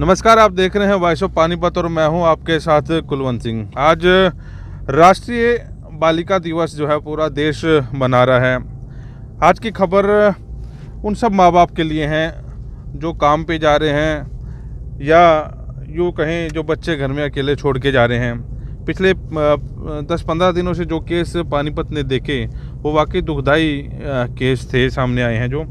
नमस्कार, आप देख रहे हैं वॉइस ऑफ पानीपत और मैं हूं आपके साथ कुलवंत सिंह। आज राष्ट्रीय बालिका दिवस जो है पूरा देश मना रहा है। आज की खबर उन सब माँ बाप के लिए हैं जो काम पे जा रहे हैं या यूँ कहें जो बच्चे घर में अकेले छोड़ के जा रहे हैं। पिछले 10-15 दिनों से जो केस पानीपत ने देखे वो वाकई दुखदाई केस थे, सामने आए हैं। जो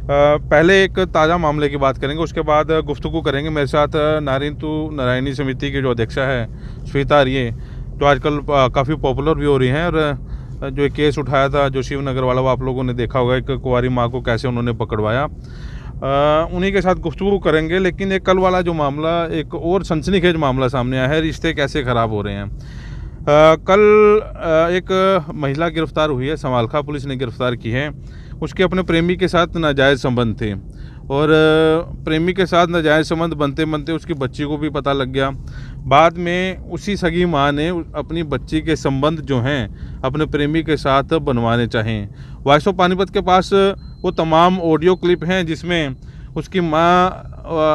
पहले एक ताज़ा मामले की बात करेंगे, उसके बाद गुफ्तगू करेंगे। मेरे साथ नारायणी समिति की जो अध्यक्षा है श्वेता आर्य, जो आजकल काफ़ी पॉपुलर भी हो रही हैं। और जो एक केस उठाया था जो शिवनगर वाला, वो आप लोगों ने देखा होगा, एक कुंवारी माँ को कैसे उन्होंने पकड़वाया, उन्हीं के साथ गुफ्तगू करेंगे। लेकिन एक कल वाला जो मामला, एक और सनसनीखेज मामला सामने आया है, रिश्ते कैसे ख़राब हो रहे हैं। कल एक महिला गिरफ्तार हुई है, समालखा पुलिस ने गिरफ्तार की है। उसके अपने प्रेमी के साथ नाजायज़ संबंध थे और प्रेमी के साथ नाजायज़ संबंध बनते बनते उसकी बच्ची को भी पता लग गया। बाद में उसी सगी माँ ने अपनी बच्ची के संबंध जो हैं अपने प्रेमी के साथ बनवाने चाहें। वॉइस ऑफ पानीपत के पास वो तमाम ऑडियो क्लिप हैं जिसमें उसकी माँ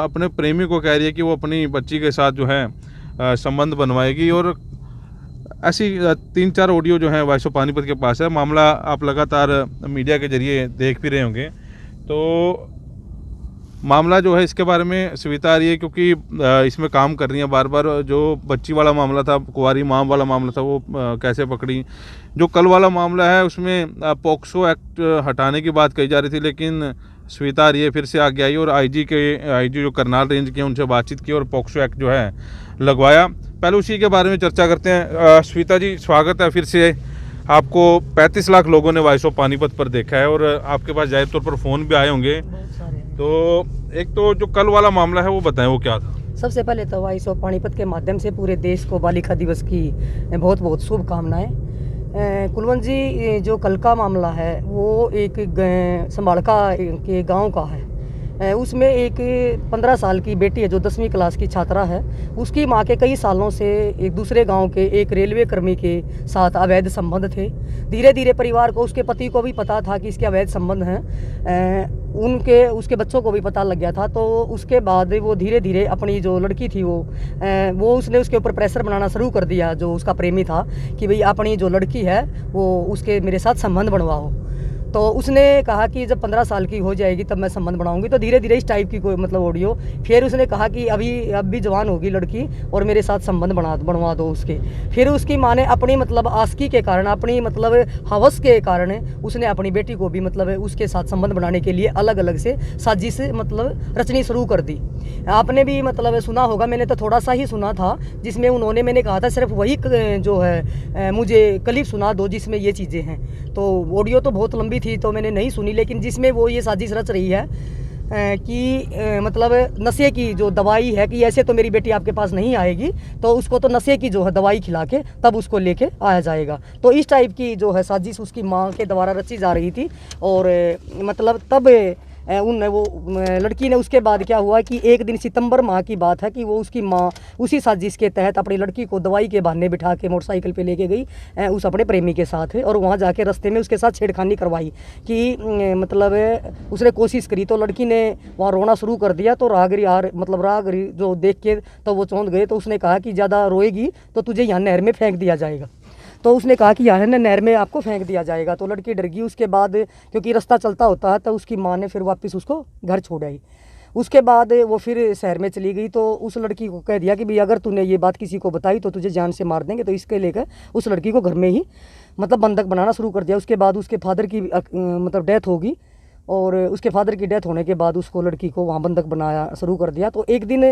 अपने प्रेमी को कह रही है कि वो अपनी बच्ची के साथ जो है संबंध बनवाएगी। और ऐसी 3-4 ऑडियो जो है वॉइस ऑफ पानीपत के पास है। मामला आप लगातार मीडिया के जरिए देख भी रहे होंगे। तो मामला जो है इसके बारे में श्वेता आ रही है, क्योंकि इसमें काम कर रही है बार बार। जो बच्ची वाला मामला था, कुंवारी माँ वाला मामला था, वो कैसे पकड़ी। जो कल वाला मामला है उसमें पॉक्सो एक्ट हटाने की बात कही जा रही थी, लेकिन श्वेता आ रही है फिर से आगे आई और आईजी जो करनाल रेंज के उनसे बातचीत की और पॉक्सो एक्ट जो है लगवाया। पहले उसी के बारे में चर्चा करते हैं। श्वेता जी, स्वागत है फिर से। आपको 35 लाख लोगों ने वॉइस ऑफ पानीपत पर देखा है और आपके पास जाहिर तौर पर फ़ोन भी आए होंगे। तो एक तो जो कल वाला मामला है वो बताएं, वो क्या था। सबसे पहले तो वॉइस ऑफ पानीपत के माध्यम से पूरे देश को बालिका दिवस की बहुत बहुत शुभकामनाएं। कुलवंत जी, जो कल का मामला है वो एक समालखा के गांव का है। उसमें एक 15 साल की बेटी है जो 10वीं क्लास की छात्रा है। उसकी माँ के कई सालों से एक दूसरे गांव के एक रेलवे कर्मी के साथ अवैध संबंध थे। धीरे धीरे परिवार को, उसके पति को भी पता था कि इसके अवैध संबंध हैं। उसके बच्चों को भी पता लग गया था। तो उसके बाद वो धीरे धीरे अपनी जो लड़की थी वो उसने उसके ऊपर प्रेशर बनाना शुरू कर दिया, जो उसका प्रेमी था, कि भाई अपनी जो लड़की है वो उसके मेरे साथ संबंध बनवाओ। तो उसने कहा कि जब 15 साल की हो जाएगी तब मैं संबंध बनाऊंगी। तो धीरे धीरे इस टाइप की कोई ऑडियो। फिर उसने कहा कि अब भी जवान होगी लड़की और मेरे साथ संबंध बनवा दो उसके। फिर उसकी माँ ने अपनी आस्की के कारण, अपनी हवस के कारण उसने अपनी बेटी को भी उसके साथ संबंध बनाने के लिए अलग अलग से साजिश रचनी शुरू कर दी। आपने भी सुना होगा, मैंने तो थोड़ा सा ही सुना था, जिसमें मैंने कहा था सिर्फ वही जो है मुझे क्लिप सुना दो जिसमें ये चीज़ें हैं। तो ऑडियो तो बहुत लंबी थी तो मैंने नहीं सुनी, लेकिन जिसमें वो ये साजिश रच रही है कि नशे की जो दवाई है, कि ऐसे तो मेरी बेटी आपके पास नहीं आएगी, तो उसको तो नशे की जो है दवाई खिला के तब उसको लेके आया जाएगा। तो इस टाइप की जो है साजिश उसकी माँ के द्वारा रची जा रही थी। और तब वो लड़की ने, उसके बाद क्या हुआ कि एक दिन सितंबर माह की बात है कि वो उसकी माँ उसी साजिश के तहत अपनी लड़की को दवाई के बहाने बिठा के मोटरसाइकिल पे लेके गई उस अपने प्रेमी के साथ, और वहाँ जाके रास्ते में उसके साथ छेड़खानी करवाई कि उसने कोशिश करी। तो लड़की ने वहाँ रोना शुरू कर दिया। तो राहगीर जो देख के तो वो चौंक गए। तो उसने कहा कि ज़्यादा रोएगी तो तुझे यहाँ नहर में फेंक दिया जाएगा। तो उसने कहा कि यहाँ नहर में आपको फेंक दिया जाएगा। तो लड़की डर गई। उसके बाद क्योंकि रास्ता चलता होता है तो उसकी माँ ने फिर वापस उसको घर छोड़ आई। उसके बाद वो फिर शहर में चली गई। तो उस लड़की को कह दिया कि भाई अगर तूने ये बात किसी को बताई तो तुझे जान से मार देंगे। तो इसके लेकर उस लड़की को घर में ही बंधक बनाना शुरू कर दिया। उसके बाद उसके फादर की डेथ होगी और उसके फादर की डेथ होने के बाद उसको, लड़की को वहाँ बंधक बनाया शुरू कर दिया। तो एक दिन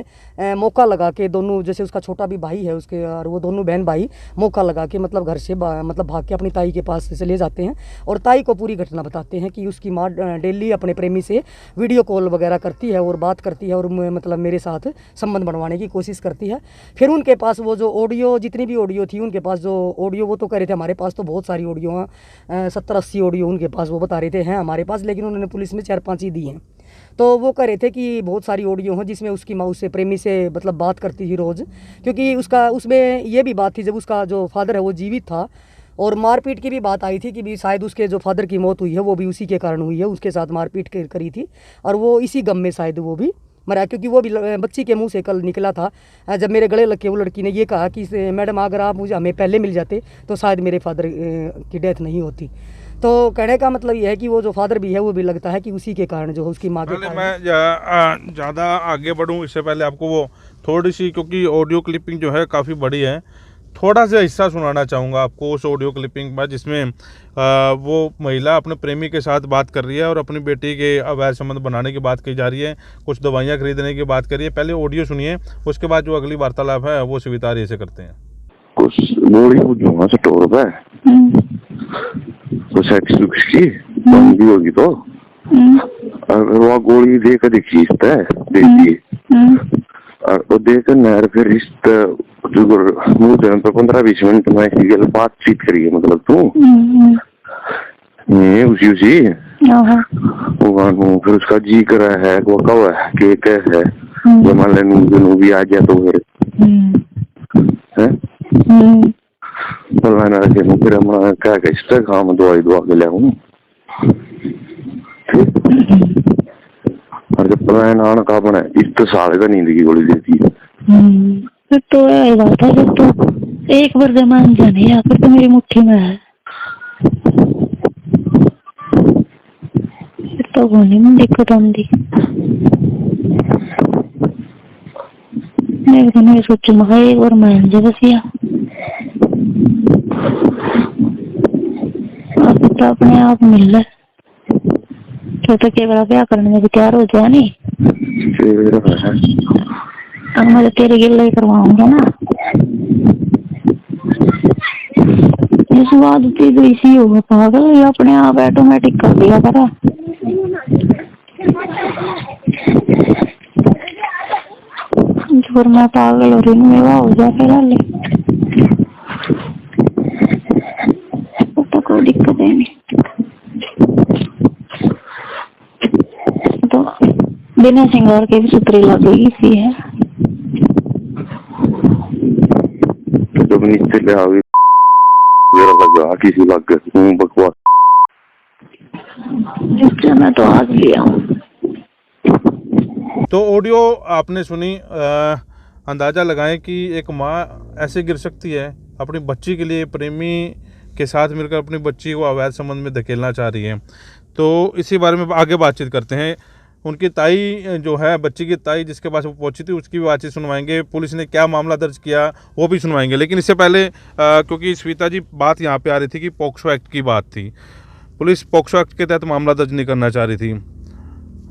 मौका लगा के दोनों, जैसे उसका छोटा भी भाई है उसके, और वो दोनों बहन भाई मौका लगा के घर से भाग के अपनी ताई के पास से ले जाते हैं और ताई को पूरी घटना बताते हैं कि उसकी माँ डेली अपने प्रेमी से वीडियो कॉल वगैरह करती है और बात करती है और मेरे साथ संबंध बनवाने की कोशिश करती है। फिर उनके पास वो जो ऑडियो, जितनी भी ऑडियो थी उनके पास, जो ऑडियो वो तो कह रहे थे हमारे पास तो बहुत सारी ऑडियो हैं, 70-80 ऑडियो उनके पास, वो बता रहे थे हैं हमारे पास, लेकिन उन्होंने पुलिस में 4-5 ही दी हैं। तो वो कह रहे थे कि बहुत सारी ऑडियो हैं जिसमें उसकी माँ उससे, प्रेमी से बात करती थी रोज़, क्योंकि उसमें ये भी बात थी जब उसका जो फादर है वो जीवित था और मारपीट की भी बात आई थी कि भी शायद उसके जो फादर की मौत हुई है वो भी उसी के कारण हुई है, उसके साथ मारपीट करी थी और वो इसी गम में शायद वो भी मरा, क्योंकि वो भी बच्ची के मुंह से कल निकला था। जब मेरे गले लग के वो लड़की ने ये कहा कि मैडम अगर आप मुझे हमें पहले मिल जाते तो शायद मेरे फादर की डेथ नहीं होती। तो कहने का मतलब ये है कि वो जो फादर भी है वो भी लगता है कि उसी के कारण जो है उसकी माँ के पहले कारण। मैं ज़्यादा आगे बढ़ूं इससे पहले आपको वो थोड़ी सी, क्योंकि ऑडियो क्लिपिंग जो है काफ़ी बड़ी है, थोड़ा सा हिस्सा सुनाना चाहूँगा आपको उस ऑडियो क्लिपिंग में जिसमें वो महिला अपने प्रेमी के साथ बात कर रही है और अपनी बेटी के अवैध संबंध बनाने की बात की जा रही है, कुछ दवाइयाँ खरीदने की बात कर रही है। पहले ऑडियो सुनिए, उसके बाद जो अगली वार्तालाप है वो स्वीता आर्य से करते हैं। कुछ गोली बुझूंगा स्टोर पे, कुछ एक्सक्यूज की बंदी होगी तो अगर वो गोली देकर दिखी देखिए और वो देकर नहर फिर रिश्ते मुँह पर 15-20 मिनट में ऐसी गल बातचीत करिए, मतलब तू ये उसी वो फिर उसका जी करा है वो कब है के है वो मान ले नू भी आ जाए तो फिर है बोलना रखे नू फिर हम क्या कहते काम दवाई दवा के ले और जब प्लान आना का बना इस तो साल का नींद की गोली देती है। फिर तो यही बात है, जब तो एक बार जमान जाने या फिर तो मेरी मुट्ठी में है, फिर तो होने में दिक्कत आती। मैं तो नहीं सोचू मैं एक बार मान जा बस या तो अपने आप मिल रहा तो केवल ब्याह करने में भी तैयार हो जाए नहीं। अब मैं तो तेरे गिल्ला ही करवाऊंगा ना, इस बात की तो इसी होगा पागल, ये अपने आप ऑटोमेटिक कर दिया करा। फिर मैं पागल हो रही हूँ, मेरा हो जा फिर तो कोई दिक्कत है नहीं। तो बिना श्रृंगार के भी सुतरी लग गई सी है। जब नीचे ले आवी मेरा लगा किसी लग गया बकवास, जिससे मैं तो आज लिया हूँ। तो ऑडियो आपने सुनी, अंदाज़ा लगाएं कि एक माँ ऐसे गिर सकती है अपनी बच्ची के लिए, प्रेमी के साथ मिलकर अपनी बच्ची को अवैध संबंध में धकेलना चाह रही है। तो इसी बारे में आगे बातचीत करते हैं। उनकी ताई जो है, बच्ची की ताई जिसके पास वो पहुंची थी, उसकी भी बातचीत सुनवाएंगे, पुलिस ने क्या मामला दर्ज किया वो भी सुनवाएंगे। लेकिन इससे पहले क्योंकि श्वेता जी बात यहाँ पे आ रही थी कि पॉक्सो एक्ट की बात थी, पुलिस पॉक्सो एक्ट के तहत मामला दर्ज नहीं करना चाह रही थी।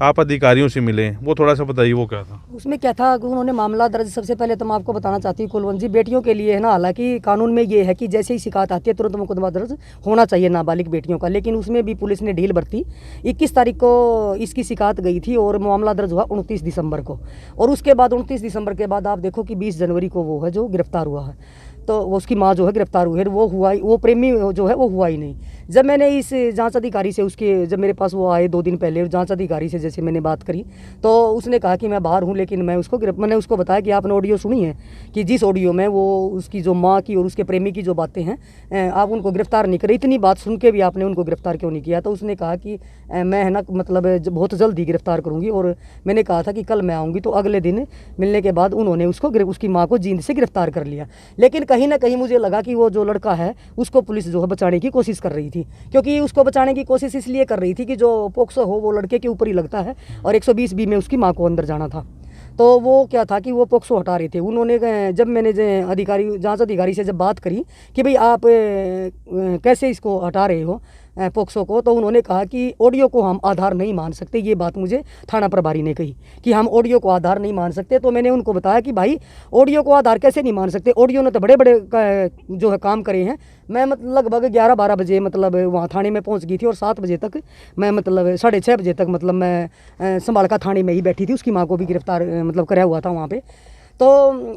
आप अधिकारियों से मिले, वो थोड़ा सा बताइए वो क्या था। उसमें क्या था कि उन्होंने मामला दर्ज, सबसे पहले तो मैं आपको बताना चाहती हूँ कुलवंत जी, बेटियों के लिए है ना, हालांकि कानून में ये है कि जैसे ही शिकायत आती है तुरंत मुकदमा दर्ज होना चाहिए नाबालिग बेटियों का, लेकिन उसमें भी पुलिस ने ढील बरती। 21 तारीख को इसकी शिकायत गई थी और मामला दर्ज हुआ 29 दिसंबर को, और उसके बाद 29 दिसंबर के बाद आप देखो कि 20 जनवरी को वो है जो गिरफ्तार हुआ है। तो उसकी माँ जो है गिरफ्तार हुई है, वो प्रेमी जो है वो हुआ ही नहीं। जब मैंने इस जांच अधिकारी से जब मेरे पास वो आए 2 दिन पहले, जांच अधिकारी से जैसे मैंने बात करी तो उसने कहा कि मैं बाहर हूँ, लेकिन मैंने उसको बताया कि आपने ऑडियो सुनी है कि जिस ऑडियो में वो उसकी जो माँ की और उसके प्रेमी की जो बातें हैं आप उनको गिरफ्तार नहीं करें, इतनी बात सुन के भी आपने उनको गिरफ्तार क्यों नहीं किया। तो उसने कहा कि मैं है ना मतलब बहुत जल्द ही गिरफ्तार करूँगी, और मैंने कहा था कि कल मैं आऊँगी। तो अगले दिन मिलने के बाद उन्होंने उसकी माँ को जींद से गिरफ्तार कर लिया। लेकिन कहीं ना कहीं मुझे लगा कि वो जो लड़का है उसको पुलिस जो है बचाने की कोशिश कर रही थी, क्योंकि उसको बचाने की कोशिश इसलिए कर रही थी कि जो पोक्सो हो वो लड़के के ऊपर ही लगता है, और 120 बी में उसकी माँ को अंदर जाना था। तो वो क्या था कि वो पोक्सो हटा रहे थे। उन्होंने जब मैंने जांच अधिकारी से जब बात करी कि भाई आप कैसे इसको हटा रहे हो पोक्सो को, तो उन्होंने कहा कि ऑडियो को हम आधार नहीं मान सकते। ये बात मुझे थाना प्रभारी ने कही कि हम ऑडियो को आधार नहीं मान सकते। तो मैंने उनको बताया कि भाई ऑडियो को आधार कैसे नहीं मान सकते, ऑडियो ने तो बड़े बड़े जो है काम करे हैं। मैं मतलब लगभग 11-12 बजे मतलब वहाँ थाने में पहुँच गई थी, और 7 बजे तक मैं मतलब 6:30 बजे तक मतलब मैं संभालका थाने में ही बैठी थी। उसकी माँ को भी गिरफ्तार मतलब कराया हुआ था वहाँ पर। तो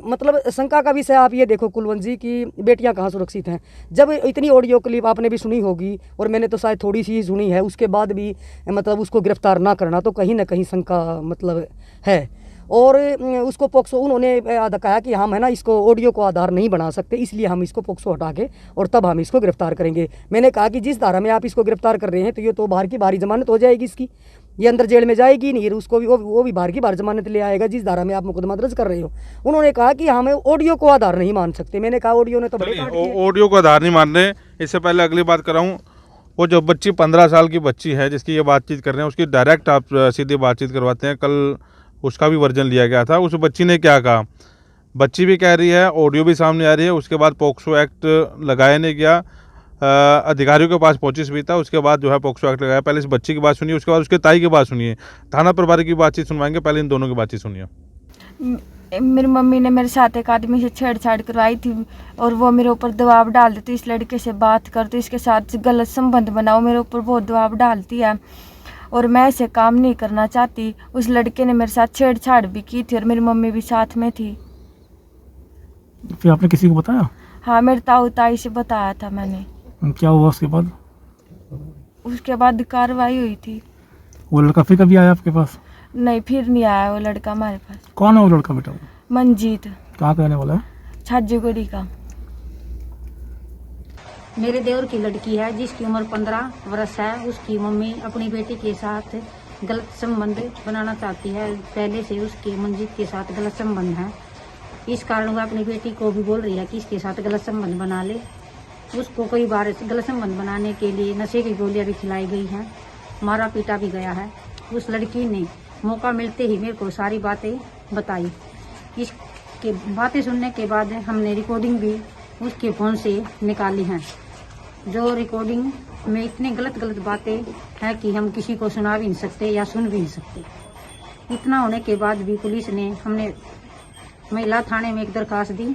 मतलब शंका का विषय आप ये देखो कुलवंत जी की बेटियां कहाँ सुरक्षित हैं। जब इतनी ऑडियो क्लिप आपने भी सुनी होगी, और मैंने तो शायद थोड़ी सी ही सुनी है, उसके बाद भी मतलब उसको गिरफ्तार ना करना, तो कहीं ना कहीं शंका मतलब है। और उसको पोक्सो उन्होंने कहा कि हम है ना इसको ऑडियो को आधार नहीं बना सकते, इसलिए हम इसको पोक्सो हटा के और तब हम इसको गिरफ्तार करेंगे। मैंने कहा कि जिस धारा में आप इसको गिरफ्तार कर रहे हैं तो ये तो बाहर की बाहरी जमानत हो जाएगी इसकी, ये अंदर जेल में जाएगी नहीं, उसको भी वो भी बाहर की बाहर जमानत ले आएगा जिस धारा में आप मुकदमा दर्ज कर रहे हो। उन्होंने कहा कि हम ऑडियो को आधार नहीं मान सकते। मैंने कहा ऑडियो ने तो बड़े काट दिए। ऑडियो को आधार नहीं मान रहे। इससे पहले अगली बात कराऊँ, वो जो बच्ची 15 साल की बच्ची है जिसकी ये बातचीत कर रहे हैं, उसकी डायरेक्ट आप सीधी बातचीत करवाते हैं। कल उसका भी वर्जन लिया गया था। उस बच्ची ने क्या कहा, बच्ची भी कह रही है, ऑडियो भी सामने आ रही है। उसके बाद पोक्सो एक्ट लगाया नहीं गया, अधिकारियों के पास पहुंची सुविधा, उसके बाद जो है पोक्सो एक्ट लगाया। पहले इस बच्ची की बात सुनिए, उसके बाद उसके ताई की बात सुनिए, थाना प्रभारी की बातचीत सुनवाएंगे। पहले इन दोनों की बातचीत सुनिए। मेरी मम्मी ने मेरे साथ एक आदमी से छेड़छाड़ करवाई थी और वो मेरे ऊपर दबाव डाल देती, इस लड़के से बात कर, तो इसके साथ गलत संबंध बनाओ, मेरे ऊपर बहुत दबाव डालती है और मैं ऐसे काम नहीं करना चाहती। उस लड़के ने मेरे साथ छेड़छाड़ भी की थी और मेरी मम्मी भी साथ में थी। फिर आपने किसी को बताया? हाँ, मेरे ताऊ ताई से बताया था मैंने। क्या हुआ उसके बाद? उसके बाद कार्रवाई हुई थी। वो लड़का फिर कभी आया आपके पास? नहीं, फिर नहीं आया वो लड़का हमारे पास। कौन है वो लड़का बेटा? वो मंजीत, कहाँ का रहने वाला है? छाजीगुड़ी का। मेरे देवर की लड़की है जिसकी उम्र 15 वर्ष है। उसकी मम्मी अपनी बेटी के साथ गलत संबंध बनाना चाहती है। पहले से उसके मंजीत के साथ गलत संबंध है। इस कारण वह अपनी बेटी को भी बोल रही है कि इसके साथ गलत संबंध बना ले। उसको कई बार गलत संबंध बनाने के लिए नशे की गोलियां भी खिलाई गई हैं, मारा पीटा भी गया है। उस लड़की ने मौका मिलते ही मेरे को सारी बातें बताई। इसके बातें सुनने के बाद हमने रिकॉर्डिंग भी उसके फ़ोन से निकाली हैं। जो रिकॉर्डिंग में इतनी गलत बातें हैं कि हम किसी को सुना भी नहीं सकते या सुन भी नहीं सकते। इतना होने के बाद भी पुलिस ने हमने महिला थाने में एक दरखास्त दी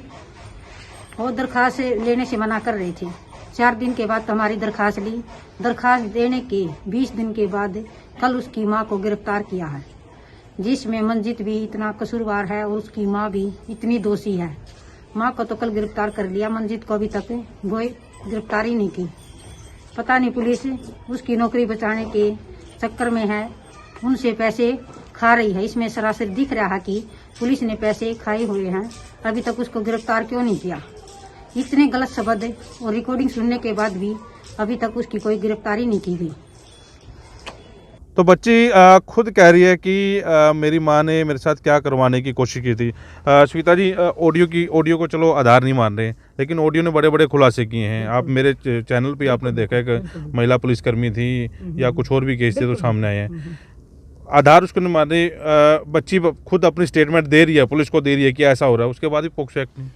और दरखास्त लेने से मना कर रही थी। 4 दिन के बाद हमारी दरखास्त ली। दरखास्त देने के 20 दिन के बाद कल उसकी मां को गिरफ्तार किया है, जिसमें मंजीत भी इतना कसूरवार है और उसकी मां भी इतनी दोषी है। मां को तो कल गिरफ्तार कर लिया, मंजीत को अभी तक कोई गिरफ्तारी नहीं की। पता नहीं पुलिस उसकी नौकरी बचाने के चक्कर में है, उनसे पैसे खा रही है। इसमें सरासर दिख रहा है कि पुलिस ने पैसे खाए हुए हैं। अभी तक उसको गिरफ्तार क्यों नहीं किया? इतने गलत शब्द और रिकॉर्डिंग सुनने के बाद भी अभी तक उसकी कोई गिरफ्तारी नहीं की गई। तो बच्ची खुद कह रही है कि मेरी माँ ने मेरे साथ क्या करवाने की कोशिश की थी। श्वेता जी, ऑडियो को चलो आधार नहीं मान रहे, लेकिन ऑडियो ने बड़े बड़े खुलासे किए हैं। आप मेरे चैनल पे आपने देखा है कि महिला पुलिसकर्मी थी या कुछ और भी केस थे तो सामने आए हैं। आधार उसको नहीं मान रहे, बच्ची खुद अपनी स्टेटमेंट दे रही है, पुलिस को दे रही है कि ऐसा हो रहा है, उसके बाद भी पोक्सो एक्ट नहीं।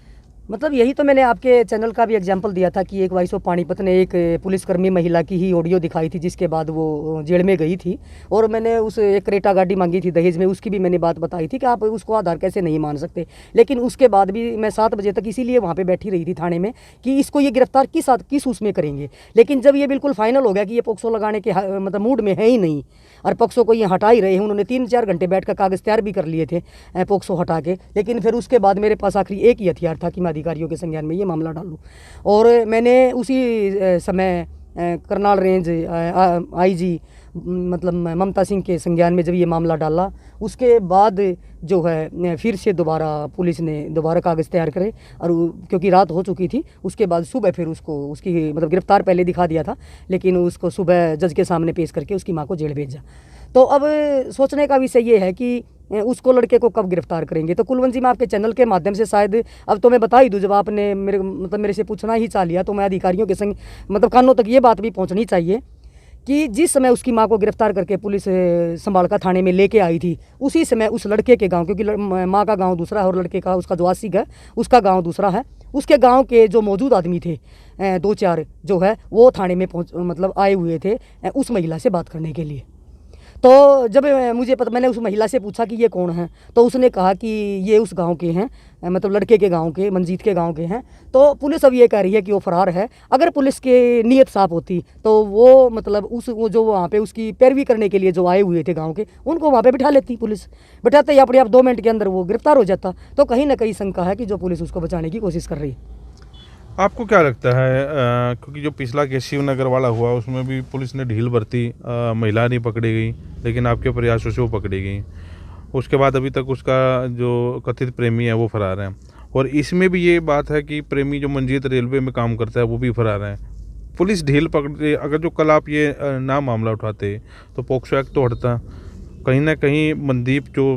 मतलब यही तो मैंने आपके चैनल का भी एग्जांपल दिया था कि एक वाइस ऑफ पानीपत ने एक पुलिसकर्मी महिला की ही ऑडियो दिखाई थी जिसके बाद वो जेल में गई थी। और मैंने उस एक क्रेटा गाड़ी मांगी थी दहेज में, उसकी भी मैंने बात बताई थी कि आप उसको आधार कैसे नहीं मान सकते। लेकिन उसके बाद भी मैं 7 बजे तक इसीलिए वहाँ पे बैठी रही थी थाने में कि इसको ये गिरफ्तार किस उसमें करेंगे। लेकिन जब ये बिल्कुल फाइनल हो गया कि ये पोक्सो लगाने के मतलब मूड में है ही नहीं और पोक्सो को ये हटा ही रहे हैं, उन्होंने 3-4 घंटे बैठ कर कागज़ तैयार भी कर लिए थे पोक्सो हटा के। लेकिन फिर उसके बाद मेरे पास आखिरी एक ही हथियार था कि मैं अधिकारियों के संज्ञान में ये मामला डालूं। और मैंने उसी समय करनाल रेंज आईजी मतलब ममता सिंह के संज्ञान में जब ये मामला डाला, उसके बाद जो है फिर से दोबारा पुलिस ने दोबारा कागज़ तैयार करे और क्योंकि रात हो चुकी थी, उसके बाद सुबह फिर उसको उसकी मतलब गिरफ्तार पहले दिखा दिया था, लेकिन उसको सुबह जज के सामने पेश करके उसकी माँ को जेल भेजा। तो अब सोचने का विषय ये है कि उसको लड़के को कब गिरफ्तार करेंगे। तो कुलवंत जी, मैं आपके चैनल के माध्यम से शायद अब तो मैं बता ही दूँ, जब आपने मेरे से पूछना ही चाह लिया तो मैं अधिकारियों के संग मतलब कानों तक ये बात भी पहुंचनी चाहिए कि जिस समय उसकी मां को गिरफ्तार करके पुलिस संभालका थाने में लेके आई थी, उसी समय उस लड़के के गांव, क्योंकि मां का गांव दूसरा है और लड़के का उसका जो आशिक है उसका गांव दूसरा है, उसके गांव के जो मौजूद आदमी थे 2-4 जो है वो थाने में मतलब आए हुए थे उस महिला से बात करने के लिए। तो जब मुझे पता, मैंने उस महिला से पूछा कि ये कौन है, तो उसने कहा कि ये उस गांव के हैं, मतलब लड़के के गांव के, मंजीत के गांव के हैं। तो पुलिस अब ये कह रही है कि वो फरार है। अगर पुलिस की नीयत साफ होती तो वो मतलब वो जो वहाँ पे उसकी पैरवी करने के लिए जो आए हुए थे गांव के, उनको वहाँ पे बिठा लेती पुलिस। बिठाते ही अपने आप 2 मिनट के अंदर वो गिरफ्तार हो जाता। तो कहीं ना कहीं शंका है कि जो पुलिस उसको बचाने की कोशिश कर रही है। आपको क्या लगता है, क्योंकि जो पिछला केस शिवनगर वाला हुआ उसमें भी पुलिस ने ढील बरती, महिला नहीं पकड़ी गई, लेकिन आपके प्रयासों से वो पकड़ी गई। उसके बाद अभी तक उसका जो कथित प्रेमी है वो फरार है। और इसमें भी ये बात है कि प्रेमी जो मंजीत रेलवे में काम करता है वो भी फरार है। पुलिस ढील पकड़े, अगर जो कल आप ये ना मामला उठाते तो पोक्सो एक्ट तो हटता। कहीं ना कहीं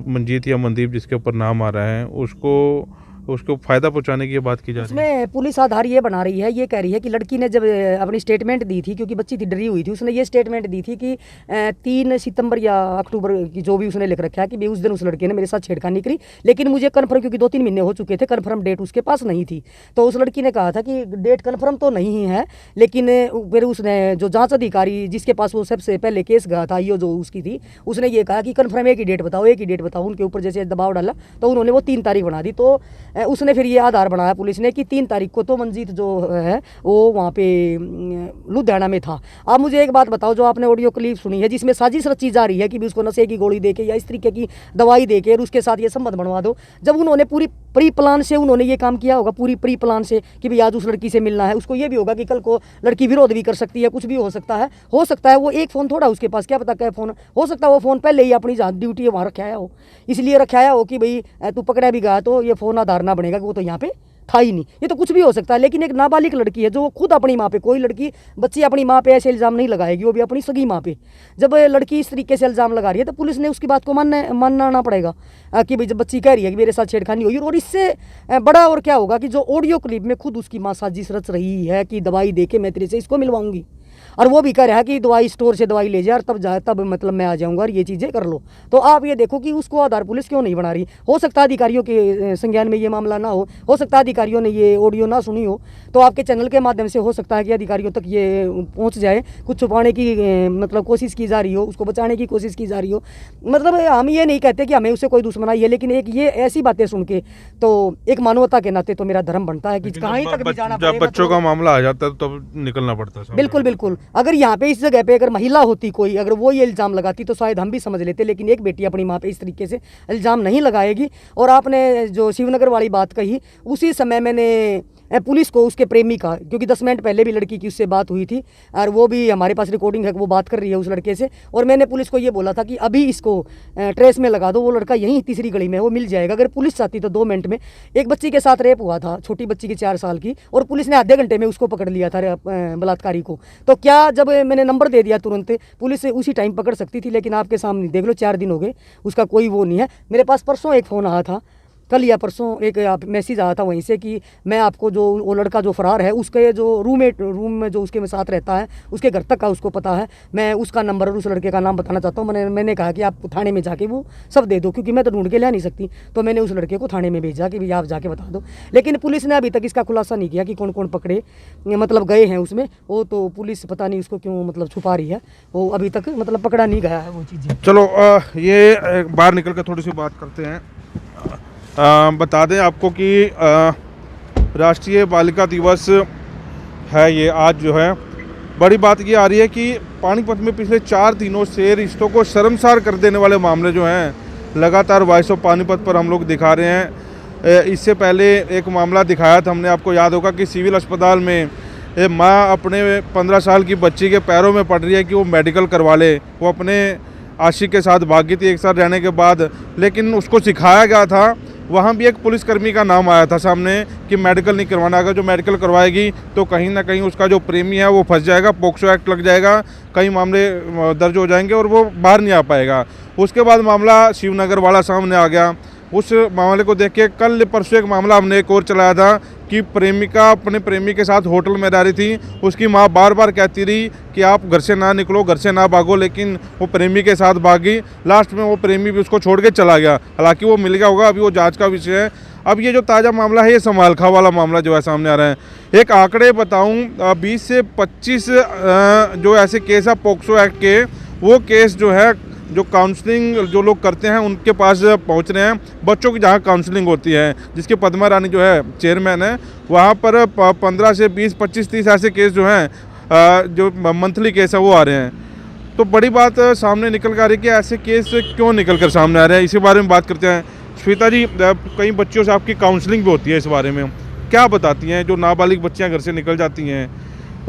मंजीत या मनदीप जिसके ऊपर नाम आ रहा है उसको फ़ायदा पहुंचाने की ये बात की जा रही है। इसमें पुलिस आधार ये बना रही है, ये कह रही है कि लड़की ने जब अपनी स्टेटमेंट दी थी, क्योंकि बच्ची थी डरी हुई थी, उसने ये स्टेटमेंट दी थी कि 3 सितंबर या अक्टूबर की जो भी उसने लिख रखा है कि भाई उस दिन उस लड़के ने मेरे साथ छेड़खानी करी, लेकिन मुझे कन्फर्म, क्योंकि 2-3 महीने हो चुके थे, कन्फर्म डेट उसके पास नहीं थी। तो उस लड़की ने कहा था कि डेट कन्फर्म तो नहीं है, लेकिन फिर उसने जो जाँच अधिकारी जिसके पास वो सबसे पहले केस गया था, ये जो उसकी थी, उसने ये कहा कि कन्फर्म एक ही डेट बताओ। उनके ऊपर जैसे दबाव डाला तो उन्होंने वो 3 तारीख बना दी। तो उसने फिर ये आधार बनाया पुलिस ने कि 3 तारीख को तो मंजीत जो है वो वहाँ पे लुधियाना में था। आप मुझे एक बात बताओ, जो आपने ऑडियो क्लिप सुनी है जिसमें साजिश रची जा रही है कि भी उसको नशे की गोली देके या इस तरीके की दवाई देके और उसके साथ ये संबंध बनवा दो, जब उन्होंने पूरी प्री प्लान से उन्होंने ये काम किया होगा, पूरी प्री प्लान से कि भाई आज उस लड़की से मिलना है, उसको ये भी होगा कि कल को लड़की विरोध भी कर सकती है, कुछ भी हो सकता है वो एक फ़ोन थोड़ा उसके पास, क्या पता क्या फ़ोन हो सकता है, वो फ़ोन पहले ही अपनी जहाँ ड्यूटी है वहाँ रखाया हो, इसलिए रखाया हो कि भाई तू पकड़ा भी गया तो ये फ़ोन आधार ना बनेगा कि वो तो यहाँ पे था ही नहीं। ये तो कुछ भी हो सकता है, लेकिन एक नाबालिग लड़की है जो खुद अपनी माँ पे, कोई लड़की बच्ची अपनी माँ पे ऐसे इल्ज़ाम नहीं लगाएगी, वो भी अपनी सगी माँ पे। जब लड़की इस तरीके से इल्ज़ाम लगा रही है तो पुलिस ने उसकी बात को मानना पड़ेगा कि भाई जब बच्ची कह रही है कि मेरे साथ छेड़खानी हुई। और इससे बड़ा और क्या होगा कि जो ऑडियो क्लिप में खुद उसकी माँ साजिश रच रही है कि दवाई दे के मैं तेरे से इसको मिलवाऊंगी, और वो भी कह रहा है कि दवाई स्टोर से दवाई ले जा और तब मतलब मैं आ जाऊंगा और ये चीज़ें कर लो। तो आप ये देखो कि उसको आधार पुलिस क्यों नहीं बना रही। हो सकता है अधिकारियों के संज्ञान में ये मामला ना हो सकता है अधिकारियों ने ये ऑडियो ना सुनी हो, तो आपके चैनल के माध्यम से हो सकता है कि अधिकारियों तक ये पहुंच जाए। कुछ छुपाने की मतलब कोशिश की जा रही हो, उसको बचाने की कोशिश की जा रही हो। मतलब हम ये नहीं कहते कि हमें उससे कोई दुश्मनाई है, लेकिन एक ये ऐसी बातें सुन के तो एक मानवता के नाते तो मेरा धर्म बनता है कि कहीं तक भी जाना जब बच्चों का मामला आ जाता है तब निकलना पड़ता है। बिल्कुल। अगर यहाँ पे इस जगह पे अगर महिला होती कोई, अगर वो ये इल्ज़ाम लगाती तो शायद हम भी समझ लेते, लेकिन एक बेटी अपनी माँ पे इस तरीके से इल्ज़ाम नहीं लगाएगी। और आपने जो शिवनगर वाली बात कही, उसी समय मैंने पुलिस को उसके प्रेमी का, क्योंकि 10 मिनट पहले भी लड़की की उससे बात हुई थी और वो भी हमारे पास रिकॉर्डिंग है, वो बात कर रही है उस लड़के से, और मैंने पुलिस को ये बोला था कि अभी इसको ट्रेस में लगा दो, वो लड़का यहीं तीसरी गली में वो मिल जाएगा। अगर पुलिस चाहती तो 2 मिनट में। एक बच्ची के साथ रेप हुआ था, छोटी बच्ची की 4 साल की, और पुलिस ने आधे घंटे में उसको पकड़ लिया था बलात्कारी को। तो क्या जब मैंने नंबर दे दिया तुरंत, पुलिस उसी टाइम पकड़ सकती थी, लेकिन आपके सामने देख लो 4 दिन हो गए, उसका कोई वो नहीं है। मेरे पास परसों एक फ़ोन आया था, कल या परसों एक मैसेज आया था वहीं से कि मैं आपको जो वो लड़का जो फरार है उसके जो रूम में जो उसके साथ रहता है उसके घर तक का उसको पता है, मैं उसका नंबर और उस लड़के का नाम बताना चाहता हूँ। मैंने कहा कि आप थाने में जाके वो सब दे दो, क्योंकि मैं तो ढूंढ के ला नहीं सकती। तो मैंने उस लड़के को थाने में भेजा कि भैया आप जाके बता दो, लेकिन पुलिस ने अभी तक इसका खुलासा नहीं किया कि कौन कौन पकड़े मतलब गए हैं उसमें। वो तो पुलिस पता नहीं उसको क्यों मतलब छुपा रही है, वो अभी तक मतलब पकड़ा नहीं गया है वो चीज़ें। चलो ये बाहर निकल कर थोड़ी सी बात करते हैं। बता दें आपको कि राष्ट्रीय बालिका दिवस है ये आज जो है। बड़ी बात ये आ रही है कि पानीपत में पिछले 4 दिनों से रिश्तों को शर्मसार कर देने वाले मामले जो हैं लगातार वॉइस ऑफ पानीपत पर हम लोग दिखा रहे हैं। इससे पहले एक मामला दिखाया था हमने, आपको याद होगा कि सिविल अस्पताल में माँ अपने 15 साल की बच्ची के पैरों में पड़ रही है कि वो मेडिकल करवा ले। वो अपने आशिक के साथ भागी थी एक साथ रहने के बाद, लेकिन उसको सिखाया गया था। वहाँ भी एक पुलिसकर्मी का नाम आया था सामने कि मेडिकल नहीं करवाना, अगर जो मेडिकल करवाएगी तो कहीं ना कहीं उसका जो प्रेमी है वो फंस जाएगा, पोक्सो एक्ट लग जाएगा, कई मामले दर्ज हो जाएंगे और वो बाहर नहीं आ पाएगा। उसके बाद मामला शिवनगर वाला सामने आ गया। उस मामले को देख के कल परसों एक मामला हमने एक और चलाया था कि प्रेमिका अपने प्रेमी के साथ होटल में रह रही थी। उसकी माँ बार बार कहती रही कि आप घर से ना निकलो, घर से ना भागो, लेकिन वो प्रेमी के साथ भागी। लास्ट में वो प्रेमी भी उसको छोड़ के चला गया। हालांकि वो मिल गया होगा, अभी वो जांच का विषय है। अब ये जो ताज़ा मामला है, ये समालखा वाला मामला जो है सामने आ रहा है। एक आंकड़े बताऊँ, 20 से 25 जो ऐसे केस है पोक्सो एक्ट के, वो केस जो है जो काउंसलिंग जो लोग करते हैं उनके पास पहुंच रहे हैं। बच्चों की जहां काउंसलिंग होती है, जिसकी पद्मा रानी जो है चेयरमैन है, वहां पर 15 से 20, 25, 30 ऐसे केस जो हैं जो मंथली केस है वो आ रहे हैं। तो बड़ी बात सामने निकल कर आ रही है कि ऐसे केस क्यों निकल कर सामने आ रहे हैं, इसी बारे में बात करते हैं। श्वेता जी, कई बच्चियों से आपकी काउंसलिंग भी होती है, इस बारे में क्या बताती हैं? जो नाबालिग बच्चियाँ घर से निकल जाती हैं,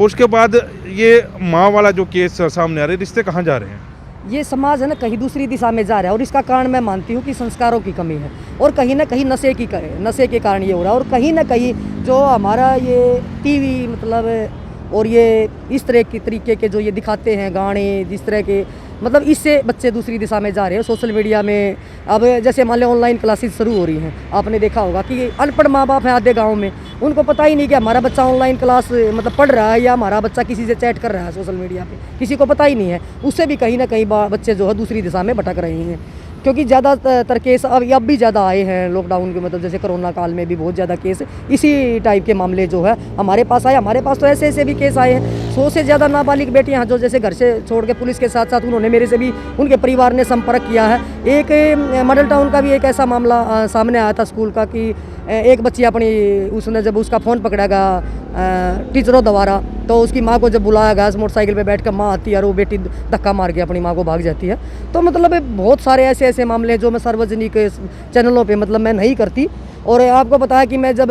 उसके बाद ये माँ वाला जो केस सामने आ रहे हैं, रिश्ते कहाँ जा रहे हैं? ये समाज है ना कहीं दूसरी दिशा में जा रहा है, और इसका कारण मैं मानती हूँ कि संस्कारों की कमी है, और कहीं ना कहीं नशे के कारण ये हो रहा है। और कहीं ना कहीं जो हमारा ये टीवी मतलब और ये इस तरह के तरीके के जो ये दिखाते हैं गाने, जिस तरह के मतलब इससे बच्चे दूसरी दिशा में जा रहे हैं। सोशल मीडिया में अब जैसे मान लो ऑनलाइन क्लासेस शुरू हो रही हैं, आपने देखा होगा कि अनपढ़ माँ बाप हैं आधे गाँव में, उनको पता ही नहीं कि हमारा बच्चा ऑनलाइन क्लास मतलब पढ़ रहा है या हमारा बच्चा किसी से चैट कर रहा है सोशल मीडिया पे, किसी को पता ही नहीं है। उससे भी कहीं ना कहीं बच्चे जो है दूसरी दिशा में भटक रहे हैं, क्योंकि ज़्यादातर केस अब भी ज़्यादा आए हैं लॉकडाउन के, मतलब जैसे कोरोना काल में भी बहुत ज़्यादा केस इसी टाइप के मामले जो है हमारे पास आए। हमारे पास तो ऐसे भी केस आए हैं, 100 से ज़्यादा नाबालिग बेटियां जो जैसे घर से छोड़ के पुलिस के साथ साथ उन्होंने मेरे से भी उनके परिवार ने संपर्क किया है। एक मॉडल टाउन का भी एक ऐसा मामला सामने आया था स्कूल का कि एक बच्ची अपनी उसने जब उसका फ़ोन पकड़ा गया टीचरों द्वारा, तो उसकी माँ को जब बुलाया गया, मोटरसाइकिल पे बैठकर माँ आती है और वो बेटी धक्का मार के अपनी माँ को भाग जाती है। तो मतलब बहुत सारे ऐसे मामले जो मैं सार्वजनिक चैनलों पे मतलब मैं नहीं करती। और आपको पता है कि मैं जब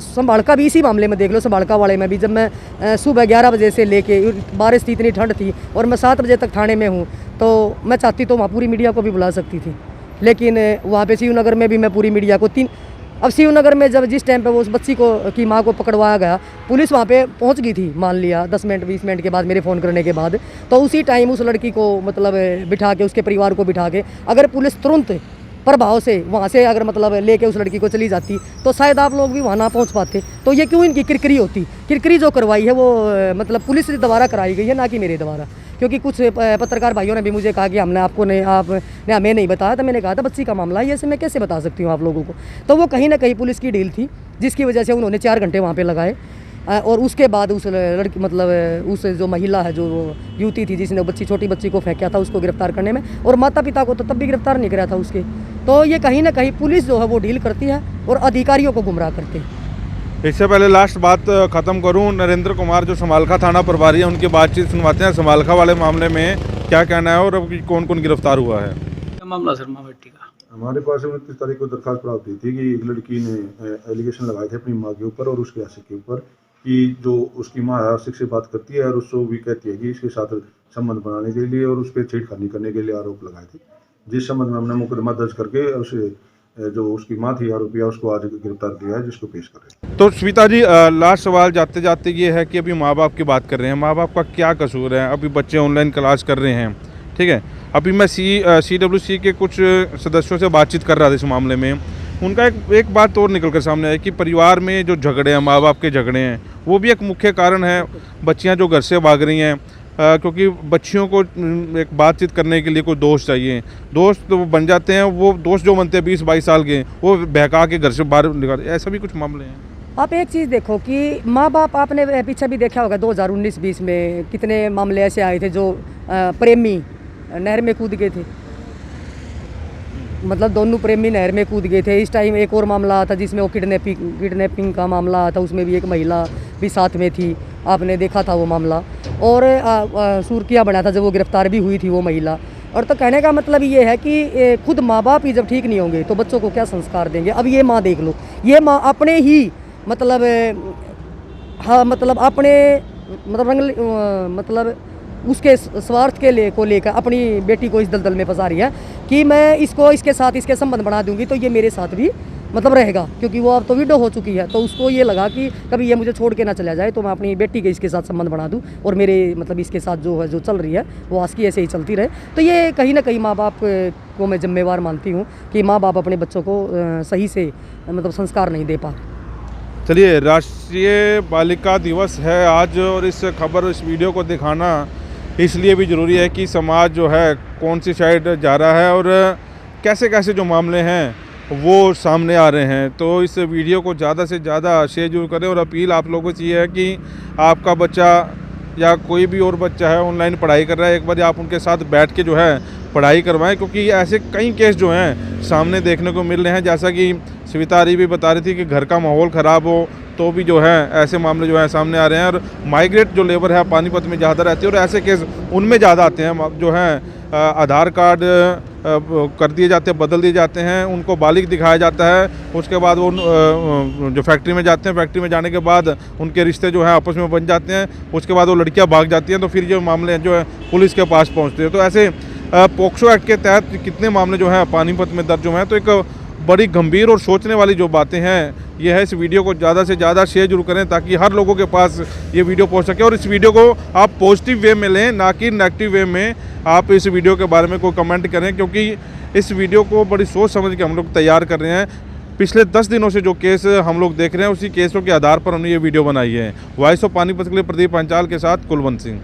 संभालका भी इसी मामले में देख लो, संभालका वाले में भी जब मैं सुबह 11 बजे से लेके बारिश थी, इतनी ठंड थी और मैं 7 बजे तक थाने में हूँ, तो मैं चाहती तो वहाँ पूरी मीडिया को भी बुला सकती थी, लेकिन वहाँ पे शिवनगर में भी मैं पूरी मीडिया को अब शिवनगर में जब जिस टाइम पे वो उस बच्ची की माँ को पकड़वाया गया, पुलिस वहाँ पे पहुँच गई थी, मान लिया 10 मिनट 20 मिनट के बाद मेरे फ़ोन करने के बाद, तो उसी टाइम उस लड़की को मतलब बिठा के उसके परिवार को बिठा के अगर पुलिस तुरंत प्रभाव से वहाँ से अगर मतलब लेके उस लड़की को चली जाती तो शायद आप लोग भी वहाँ ना पहुँच पाते। तो ये क्यों इनकी किरकिरी होती, किरकिरी जो करवाई है वो मतलब पुलिस द्वारा कराई गई है, ना कि मेरे द्वारा। क्योंकि कुछ पत्रकार भाइयों ने भी मुझे कहा कि आपने हमें नहीं बताया, तो मैंने कहा था बच्ची का मामला है, ऐसे मैं कैसे बता सकती हूँ आप लोगों को। तो वो कहीं ना कहीं पुलिस की डील थी, जिसकी वजह से उन्होंने 4 घंटे वहाँ पे लगाए, और उसके बाद उस लड़की मतलब उस जो महिला है, जो युवती थी जिसने छोटी बच्ची को फेंका था, उसको गिरफ्तार करने में, और माता पिता को तो तब भी गिरफ्तार नहीं करा था उसके। तो ये कहीं ना कहीं पुलिस जो है वो डील करती है और अधिकारियों को गुमराह करते हैं। इससे पहले लास्ट बात ख़त्म करूं, नरेंद्र कुमार जो समालखा थाना प्रभारी है उनकी बातचीत सुनवाते हैं। समालखा वाले मामले में क्या कहना है और अब कौन कौन गिरफ्तार हुआ है? क्या मामला सर माँ बेटी का? हमारे पास 29 तारीख को दरखास्त प्राप्त हुई थी कि एक लड़की ने एलिगेशन लगाए थे अपनी माँ के ऊपर और उसके आशिक के ऊपर कि जो उसकी माँ आशिक से बात करती है और उसको भी कहती है कि इसके साथ संबंध बनाने के लिए और उस पर छेड़खानी करने के लिए आरोप लगाए थे, जिस संबंध में हमने मुकदमा दर्ज करके उसे जो उसकी माँ थी आरोपिया उसको आज गिरफ्तार किया है, जिसको पेश कर रहे हैं। तो स्मिता जी, लास्ट सवाल जाते जाते ये है कि अभी माँ बाप की बात कर रहे हैं, माँ बाप का क्या कसूर है? अभी बच्चे ऑनलाइन क्लास कर रहे हैं, ठीक है। अभी मैं CWC के कुछ सदस्यों से बातचीत कर रहा था इस मामले में, उनका एक बात और निकल कर सामने आई कि परिवार में जो झगड़े हैं, माँ बाप के झगड़े हैं, वो भी एक मुख्य कारण है। बच्चियाँ जो घर से भाग रही हैं क्योंकि बच्चियों को एक बातचीत करने के लिए कोई दोस्त चाहिए, दोस्त तो बन जाते हैं, वो दोस्त जो बनते हैं 20-22 साल के, वो बहका के घर से बाहर निकाल, ऐसा भी कुछ मामले हैं। आप एक चीज़ देखो कि माँ बाप, आपने पीछे भी देखा होगा 2019-20 में कितने मामले ऐसे आए थे जो प्रेमी नहर में कूद गए थे, मतलब दोनों प्रेमी नहर में कूद गए थे। इस टाइम एक और मामला आता जिसमें वो किडनैपिंग का मामला आता, उसमें भी एक महिला भी साथ में थी, आपने देखा था वो मामला। और सुर्खियाँ बना था जब वो गिरफ्तार भी हुई थी वो महिला। और तो कहने का मतलब ये है कि खुद माँ बाप ही जब ठीक नहीं होंगे तो बच्चों को क्या संस्कार देंगे। अब ये माँ देख लो, ये माँ अपने ही मतलब हाँ मतलब अपने मतलब उसके स्वार्थ के लेकर अपनी बेटी को इस दलदल में फंसा रही है कि मैं इसके साथ इसके संबंध बना दूंगी तो ये मेरे साथ भी मतलब रहेगा, क्योंकि वो अब तो विडो हो चुकी है। तो उसको ये लगा कि कभी ये मुझे छोड़ के ना चला जाए, तो मैं अपनी बेटी के इसके साथ संबंध बना दूं और मेरे मतलब इसके साथ जो चल रही है वो आज की ऐसे ही चलती रहे। तो ये कहीं ना कहीं माँ बाप को मैं जिम्मेवार मानती हूँ कि माँ बाप अपने बच्चों को सही से मतलब संस्कार नहीं दे पा। चलिए, राष्ट्रीय बालिका दिवस है आज, और इस खबर इस वीडियो को दिखाना इसलिए भी ज़रूरी है कि समाज जो है कौन सी साइड जा रहा है और कैसे कैसे जो मामले हैं वो सामने आ रहे हैं। तो इस वीडियो को ज़्यादा से ज़्यादा शेयर जरूर करें, और अपील आप लोगों से ये है कि आपका बच्चा या कोई भी और बच्चा है ऑनलाइन पढ़ाई कर रहा है, एक बार आप उनके साथ बैठ के जो है पढ़ाई करवाएं, क्योंकि ऐसे कई केस जो हैं सामने देखने को मिल रहे हैं। जैसा कि स्मिता भी बता रही थी कि घर का माहौल ख़राब हो तो भी जो है ऐसे मामले जो है सामने आ रहे हैं। और माइग्रेट जो लेबर है पानीपत में ज़्यादा रहती है और ऐसे केस उनमें ज़्यादा आते हैं, जो हैं आधार कार्ड कर दिए जाते हैं, बदल दिए जाते हैं, उनको बालिग दिखाया जाता है, उसके बाद वो जो फैक्ट्री में जाते हैं, फैक्ट्री में जाने के बाद उनके रिश्ते जो हैं आपस में बन जाते हैं, उसके बाद वो लड़कियां भाग जाती हैं, तो फिर जो मामले जो है पुलिस के पास पहुंचते हैं। तो ऐसे पोक्सो एक्ट के तहत कितने मामले जो हैं पानीपत में दर्ज हुए हैं। तो एक बड़ी गंभीर और सोचने वाली जो बातें हैं ये है। इस वीडियो को ज़्यादा से ज़्यादा शेयर जरूर करें ताकि हर लोगों के पास ये वीडियो पहुंच सके, और इस वीडियो को आप पॉजिटिव वे में लें, ना कि नेगेटिव वे में आप इस वीडियो के बारे में कोई कमेंट करें, क्योंकि इस वीडियो को बड़ी सोच समझ के हम लोग तैयार कर रहे हैं। पिछले 10 दिनों से जो केस हम लोग देख रहे हैं उसी केसों के आधार पर हमने ये वीडियो बनाई है। वॉइस ऑफ पानीपत के लिए प्रदीप पंचाल के साथ कुलवंत सिंह।